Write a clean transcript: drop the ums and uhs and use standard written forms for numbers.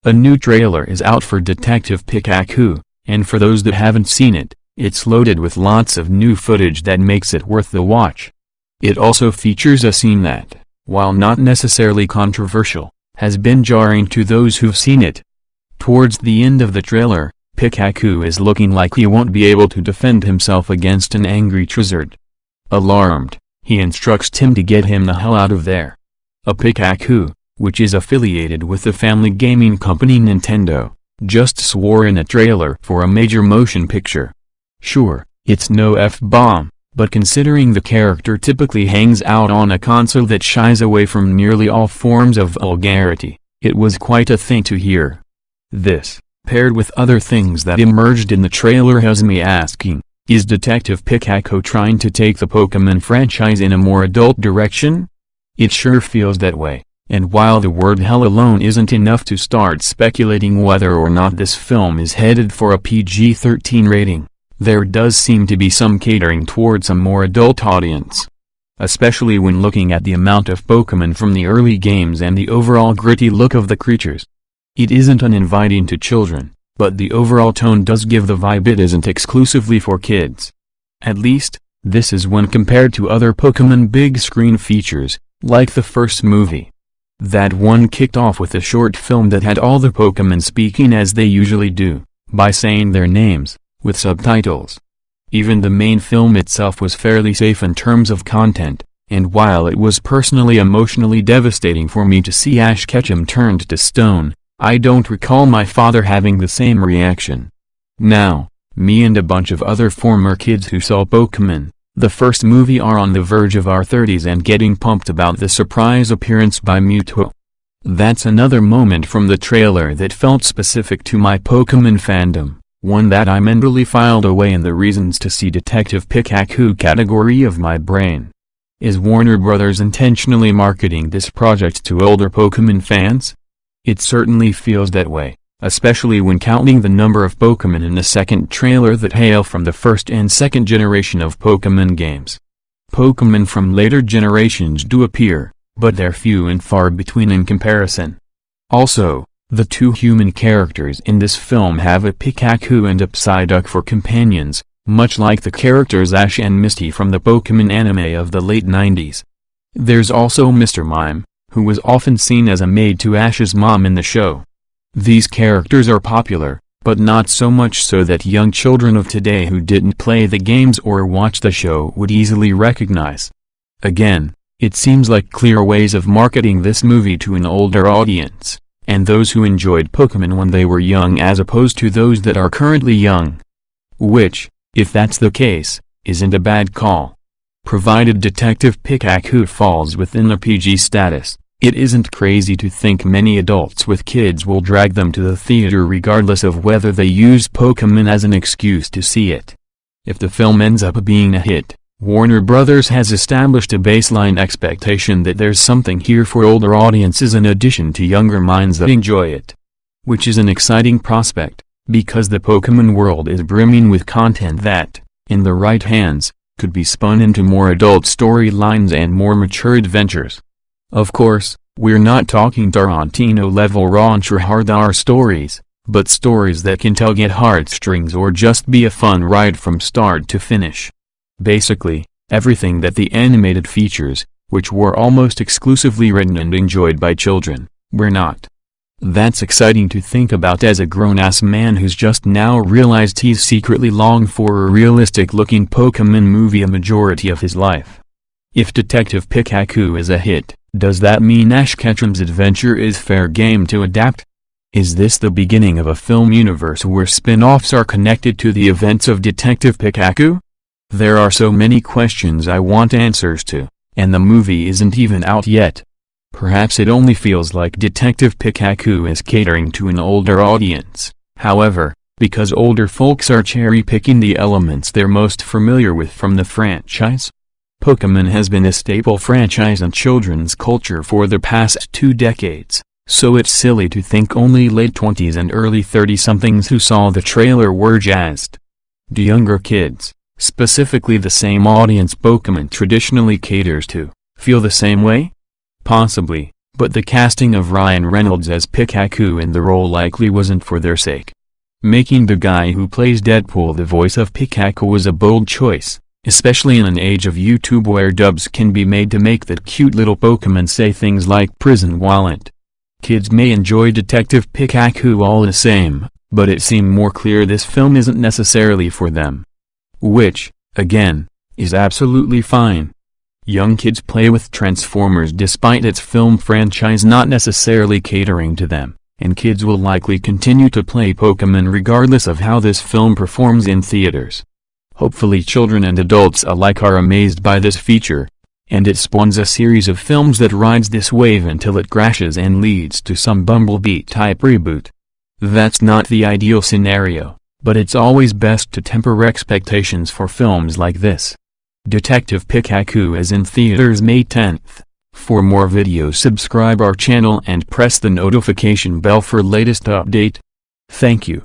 A new trailer is out for Detective Pikachu, and for those that haven't seen it, it's loaded with lots of new footage that makes it worth the watch. It also features a scene that, while not necessarily controversial, has been jarring to those who've seen it. Towards the end of the trailer, Pikachu is looking like he won't be able to defend himself against an angry Charizard. Alarmed, he instructs Tim to get him the hell out of there. A Pikachu, which is affiliated with the family gaming company Nintendo, just swore in a trailer for a major motion picture. Sure, it's no F-bomb, but considering the character typically hangs out on a console that shies away from nearly all forms of vulgarity, it was quite a thing to hear. This, paired with other things that emerged in the trailer, has me asking, is Detective Pikachu trying to take the Pokémon franchise in a more adult direction? It sure feels that way. And while the word hell alone isn't enough to start speculating whether or not this film is headed for a PG-13 rating, there does seem to be some catering towards a more adult audience. Especially when looking at the amount of Pokémon from the early games and the overall gritty look of the creatures. It isn't uninviting to children, but the overall tone does give the vibe it isn't exclusively for kids. At least, this is when compared to other Pokémon big screen features, like the first movie. That one kicked off with a short film that had all the Pokémon speaking as they usually do, by saying their names, with subtitles. Even the main film itself was fairly safe in terms of content, and while it was personally emotionally devastating for me to see Ash Ketchum turned to stone, I don't recall my father having the same reaction. Now, me and a bunch of other former kids who saw Pokémon the first movie are on the verge of our 30s and getting pumped about the surprise appearance by Mewtwo. That's another moment from the trailer that felt specific to my Pokémon fandom, one that I mentally filed away in the reasons to see Detective Pikachu category of my brain. Is Warner Bros. Intentionally marketing this project to older Pokémon fans? It certainly feels that way, especially when counting the number of Pokémon in the second trailer that hail from the first and second generation of Pokémon games. Pokémon from later generations do appear, but they're few and far between in comparison. Also, the two human characters in this film have a Pikachu and a Psyduck for companions, much like the characters Ash and Misty from the Pokémon anime of the late 90s. There's also Mr. Mime, who was often seen as a maid to Ash's mom in the show. These characters are popular, but not so much so that young children of today who didn't play the games or watch the show would easily recognize. Again, it seems like clear ways of marketing this movie to an older audience, and those who enjoyed Pokémon when they were young as opposed to those that are currently young. Which, if that's the case, isn't a bad call. Provided Detective Pikachu falls within the PG status, it isn't crazy to think many adults with kids will drag them to the theater regardless of whether they use Pokémon as an excuse to see it. If the film ends up being a hit, Warner Bros. Has established a baseline expectation that there's something here for older audiences in addition to younger minds that enjoy it. Which is an exciting prospect, because the Pokémon world is brimming with content that, in the right hands, could be spun into more adult storylines and more mature adventures. Of course, we're not talking Tarantino-level raunch or hard R stories, but stories that can tug at heartstrings or just be a fun ride from start to finish. Basically, everything that the animated features, which were almost exclusively written and enjoyed by children, were not. That's exciting to think about as a grown-ass man who's just now realized he's secretly longed for a realistic-looking Pokémon movie a majority of his life. If Detective Pikachu is a hit, does that mean Ash Ketchum's adventure is fair game to adapt? Is this the beginning of a film universe where spin-offs are connected to the events of Detective Pikachu? There are so many questions I want answers to, and the movie isn't even out yet. Perhaps it only feels like Detective Pikachu is catering to an older audience, however, because older folks are cherry-picking the elements they're most familiar with from the franchise. Pokémon has been a staple franchise in children's culture for the past 2 decades, so it's silly to think only late 20s and early 30-somethings who saw the trailer were jazzed. Do younger kids, specifically the same audience Pokémon traditionally caters to, feel the same way? Possibly, But the casting of Ryan Reynolds as Pikachu in the role likely wasn't for their sake. Making the guy who plays Deadpool the voice of Pikachu was a bold choice, especially in an age of YouTube where dubs can be made to make that cute little Pokemon say things like prison wallet. Kids may enjoy Detective Pikachu all the same, but it seemed more clear this film isn't necessarily for them. Which, again, is absolutely fine. Young kids play with Transformers despite its film franchise not necessarily catering to them, and kids will likely continue to play Pokemon regardless of how this film performs in theaters. Hopefully children and adults alike are amazed by this feature, and it spawns a series of films that rides this wave until it crashes and leads to some Bumblebee-type reboot. That's not the ideal scenario, but it's always best to temper expectations for films like this. Detective Pikachu is in theaters May 10th. For more videos subscribe our channel and press the notification bell for latest update. Thank you.